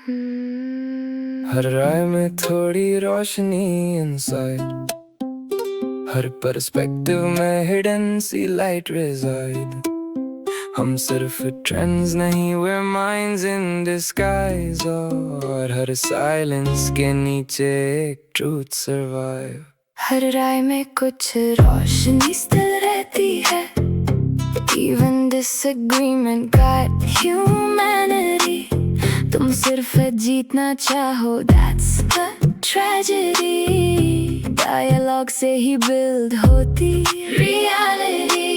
हर राय में थोड़ी रोशनी इनसाइड, हर पर्सपेक्टिव में हिडन सी लाइट रिजाइड। हम सिर्फ ट्रेंड्स नहीं, we're minds in disguise, और हर साइलेंस के नीचे एक ट्रूथ सर्वाइव। हर राय में कुछ रोशनी स्थिर रहती है, even disagreement got humanity। तुम सिर्फ जीतना चाहो, that's the tragedy। डायलॉग से ही बिल्ड होती reality।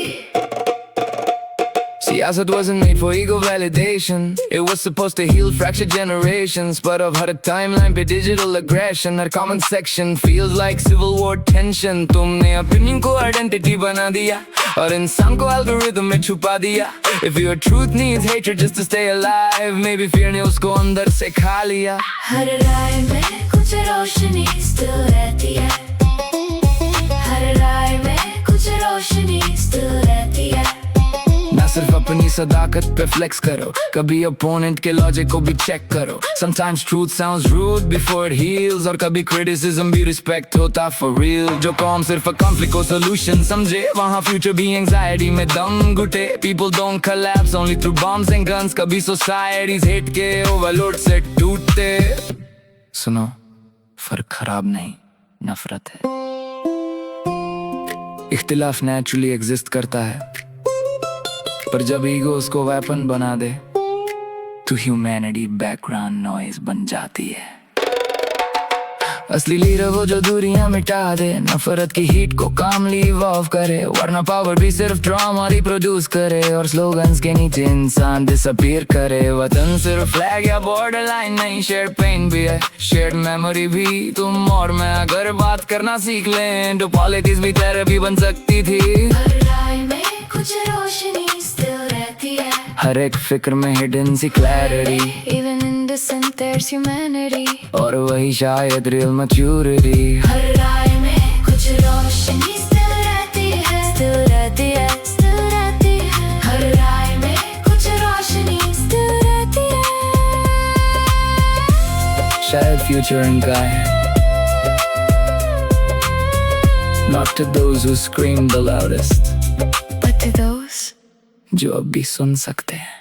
Siyasat wasn't made for ego validation, it was supposed to heal fractured generations, but of her timeline पे digital aggression, हर comment section feels like civil war tension। तुमने opinion को identity बना दिया और इंसान को algorithm में छुपा दिया। If your truth needs hatred just to stay alive, maybe fear ने उसको अंदर से खा लिया। हर राय में कुछ रोशनी still रहती है, हर राय में कुछ रोशनी still रहती है। ना सिर्फ अपनी सदाकत पे फ्लेक्स करो, कभी अपोनेंट के लॉजिक को भी चेक करो। Sometimes truth sounds rude before it heals, और कभी criticism भी respect होता for real। जो कौम सिर्फ conflict को solution समझे, वहाँ future भी anxiety में दम Ghute. People don't collapse only through bombs and guns, कभी societies hate के overload से टूटते। सुनो, फर्क खराब नहीं, नफरत है। इख्तिलाफ नेचुरली एग्जिस्ट करता है, पर जब ईगो उसको वेपन बना दे तो ह्यूमैनिटी बैकग्राउंड नॉइज बन जाती है। असली लीडर वो जो दूरियां मिटा दे, नफरत की हीट को कामली इवॉल्व करे, वरना पावर भी सिर्फ ड्रामा रिप्रोड्यूस करे और स्लोगन्स के नीचे इंसान डिसअपीयर करे। वतन सिर्फ फ्लैग या बॉर्डर लाइन नहीं, शेयर्ड पेन भी है, शेयर्ड मेमोरी भी। तुम और मैं अगर बात करना सीख लें तो पॉलिटिक्स भी थेरेपी बन सकती थी। हर राय में कुछ रोशनी still रहती है, हर एक फिक्र में हिडन सी clarity, even in dissent there's humanity। और वही शायद रियल मैच्योरिटी। हर राय में कुछ रोशनी still रहती है, still रहती है, still रहती है। हर राय में कुछ रोशनी still रहती है। शायद फ्यूचर इनका है, not to those who scream the loudest, But to those जो अब भी सुन सकते हैं।